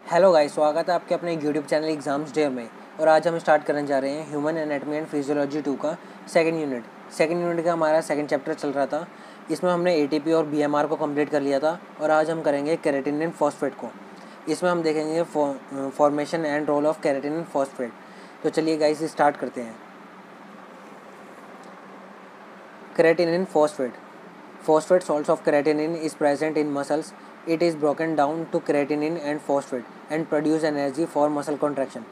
Hello guys, स्वागत है आपके अपने यूट्यूब चैनल एग्जाम्स डेयर में। और आज हम स्टार्ट करने जा रहे हैं ह्यूमन एनाटॉमी एंड फिजियोलॉजी 2 का सेकंड यूनिट का हमारा सेकंड चैप्टर चल रहा था। इसमें हमने एटीपी और बीएमआर को कंप्लीट कर लिया था और आज हम करेंगे केराटिनिन फॉस्फेट को। इसमें हम देखेंगे formation and role of creatinine phosphate. तो चलिए गाइस स्टार्ट करते हैं। केराटिनिन phosphate salts of creatinine is present in muscles. It is broken down to creatinine and phosphate and produce energy for muscle contraction.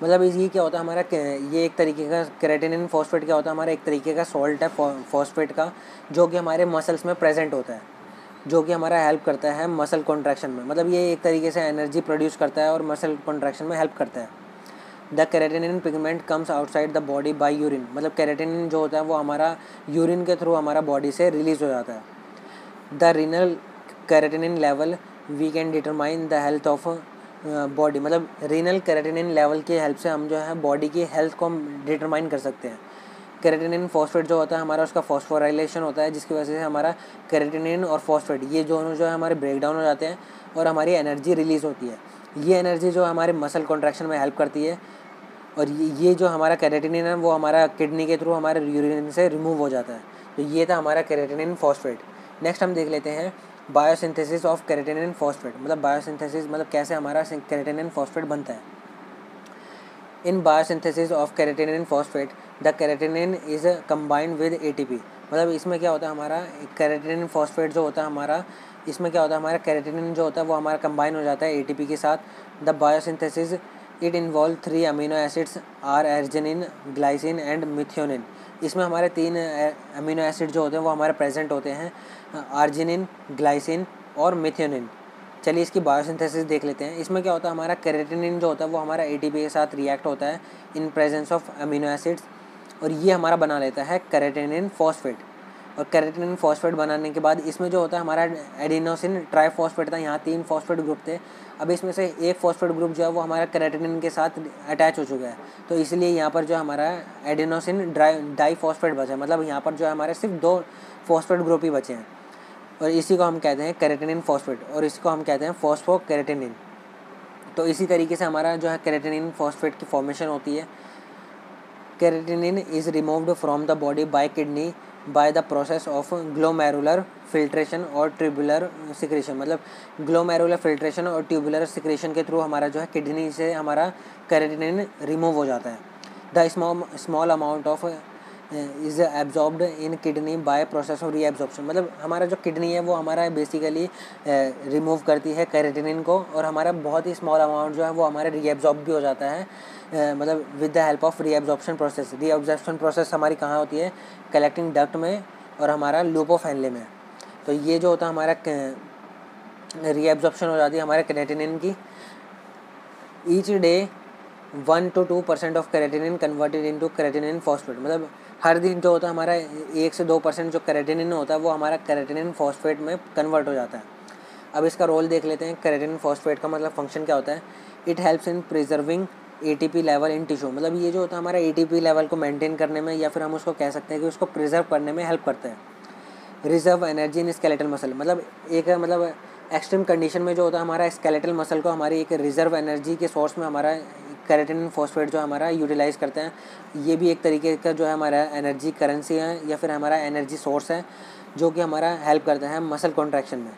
मतलब ये क्या होता है हमारा, ये एक तरीके का केराटिनिन फॉस्फेट क्या होता है हमारा, एक तरीके का सॉल्ट है फॉस्फेट का, जो कि हमारे मसल्स में प्रेजेंट होता है, जो कि हमारा हेल्प करता है मसल कॉन्ट्रैक्शन में। मतलब ये एक तरीके से एनर्जी प्रोड्यूस करता है और मसल कॉन्ट्रैक्शन में हेल्प करता है। The creatinine pigment comes outside the body by urine. मतलब केराटिनिन जो होता है वो हमारा यूरिन के थ्रू हमारा बॉडी से रिलीज हो जाता है। The renal creatinine level we can determine the health of body. मतलब रीनल केराटिनिन लेवल की हेल्प से हम जो है बॉडी की हेल्थ को डिटरमाइन कर सकते हैं। केराटिनिन फॉस्फेट जो होता है हमारा, उसका फॉस्फोराइलेशन होता है, जिसकी वजह से हमारा केराटिनिन और फॉस्फेट ये दोनों जो है हमारे ब्रेक डाउन हो जाते हैं और हमारी एनर्जी रिलीज़ होती है। ये एनर्जी जो हमारे मसल कॉन्ट्रैक्शन में हेल्प करती है। और ये जो हमारा केराटिनिन है वो हमारा किडनी के थ्रू हमारे यूरिन से रिमूव हो जाता है। तो ये था हमारा केराटिनिन फॉस्फेट। नेक्स्ट हम देख लेते हैं बायोसिंथेसिस ऑफ केराटिनिन फॉस्फेट। मतलब बायोसिंथेसिस मतलब कैसे हमारा केराटिनिन फॉस्फेट बनता है। In biosynthesis of creatinine phosphate the creatinine is combined with ATP. मतलब इसमें क्या होता है हमारा केराटिनिन फॉस्फेट जो होता है हमारा, इसमें क्या होता है हमारा केराटिनिन जो होता है वो हमारा कंबाइन हो जाता है एटीपी के साथ। The biosynthesis it involve 3 amino acids are arginine, glycine and methionine. इसमें हमारे 3 अमीनो एसिड जो होते हैं वो हमारे प्रेजेंट होते हैं, अर्जिनिन, ग्लाइसिन और मिथियोनिन। चलिए इसकी बायोसिंथेसिस देख लेते हैं। इसमें क्या होता है हमारा केराटिनिन जो होता है वो हमारा एटीपी के साथ रिएक्ट होता है in presence of amino acids, और ये हमारा बना लेता है केराटिनिन फॉस्फेट। और केराटिनिन फॉस्फेट बनाने के बाद इसमें जो होता है हमारा एडिनोसिन ट्राइफॉस्फेट था, यहाँ 3 फॉस्फेट ग्रुप थे। अब इसमें से एक फॉस्फेट ग्रुप जो है वो हमारा केराटिनिन के साथ अटैच हो चुका है, तो इसलिए यहाँ पर जो हमारा एडिनोसिन डाइफॉस्फेट बचा है। मतलब यहाँ पर जो है हमारे सिर्फ 2 फॉस्फेट ग्रुप ही बचे हैं, और इसी को हम कहते हैं केराटिनिन फॉस्फेट, और इसको हम कहते हैं फॉस्फोकेराटिनिन। तो इसी तरीके से हमारा जो है केराटिनिन फॉस्फेट की फॉर्मेशन होती है। Creatinine is removed from the body by kidney by the process of glomerular filtration और ट्यूबुलर सिक्रेशन। मतलब ग्लोमेरुलर फिल्ट्रेशन और ट्यूबुलर सिक्रेशन के थ्रू हमारा जो है किडनी से हमारा केराटिनिन रिमूव हो जाता है। The small amount of is absorbed in kidney by process of reabsorption. मतलब हमारा जो किडनी है वो हमारा बेसिकली रिमूव करती है केराटिनिन को, और हमारा बहुत ही स्मॉल अमाउंट जो है वो हमारे रीएब्जॉर्ब भी हो जाता है, मतलब with the help of reabsorption process. Reabsorption process हमारी कहाँ होती है, कलेक्टिंग डक्ट में और हमारा लूप ऑफ हेनले में। तो ये जो होता है हमारा रीएब्जॉर्प्शन हो जाती है हमारे केराटिनिन की। Each day 1 to 2% of creatinine converted into creatinine phosphate. मतलब हर दिन जो होता है हमारा 1 से 2% जो केराटिनिन होता है वो हमारा केराटिनिन फॉस्फेट में कन्वर्ट हो जाता है। अब इसका रोल देख लेते हैं। केराटिनिन फॉस्फेट का मतलब फंक्शन क्या होता है। It helps in preserving ATP level in tissue. मतलब ये जो होता है हमारा एटीपी लेवल को मेंटेन करने में, या फिर हम उसको कह सकते हैं कि उसको प्रिजर्व करने में हेल्प करता है। Reserve energy in skeletal muscle. मतलब एक मतलब एक्सट्रीम कंडीशन में जो होता है हमारा स्केलेटल मसल को हमारी एक रिजर्व एनर्जी के सोर्स में हमारा केराटिनिन फॉस्फेट जो हमारा यूटिलाइज़ करते हैं। ये भी एक तरीके का जो है हमारा एनर्जी करेंसी है, या फिर हमारा एनर्जी सोर्स है, जो कि हमारा हेल्प करता है मसल कॉन्ट्रैक्शन में।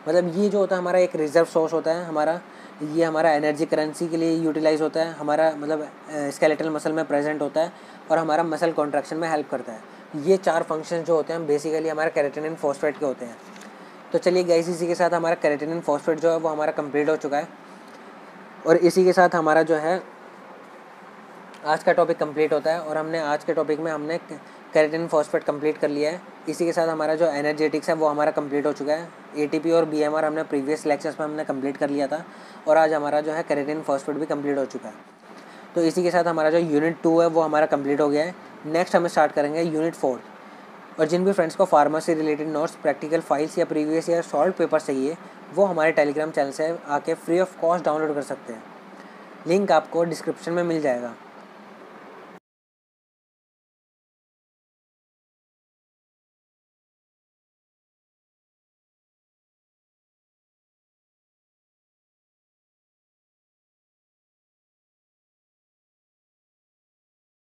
मतलब ये जो होता है हमारा एक रिजर्व सोर्स होता है हमारा, ये हमारा एनर्जी करेंसी के लिए यूटिलाइज़ होता है हमारा, मतलब स्केलेटल मसल में प्रेजेंट होता है और हमारा मसल कॉन्ट्रैक्शन में हेल्प करता है। ये 4 फंक्शन जो होते हैं बेसिकली हमारे केराटिनिन फॉस्फेट के होते हैं। तो चलिए गाइस, इसी के साथ हमारा केराटिनिन फॉस्फेट जो है वो हमारा कंप्लीट हो चुका है, और इसी के साथ हमारा जो है आज का टॉपिक कंप्लीट होता है। और हमने आज के टॉपिक में हमने केराटिनिन फॉस्फेट कंप्लीट कर लिया है। इसी के साथ हमारा जो एनर्जेटिक्स है वो हमारा कंप्लीट हो चुका है। एटीपी और बीएमआर हमने प्रीवियस लेक्चर्स में हमने कंप्लीट कर लिया था, और आज हमारा जो है केराटिनिन फॉस्फेट भी कंप्लीट हो चुका है। तो इसी के साथ हमारा जो यूनिट 2 है वो हमारा कंप्लीट हो गया है। नेक्स्ट हम स्टार्ट करेंगे यूनिट 4। और जिन भी फ्रेंड्स को pharmacy related notes, practical files या प्रीवियस ईयर सॉल्व पेपर चाहिए, वो हमारे टेलीग्राम चैनल से आके फ्री ऑफ कॉस्ट डाउनलोड कर सकते हैं। लिंक आपको डिस्क्रिप्शन में मिल जाएगा।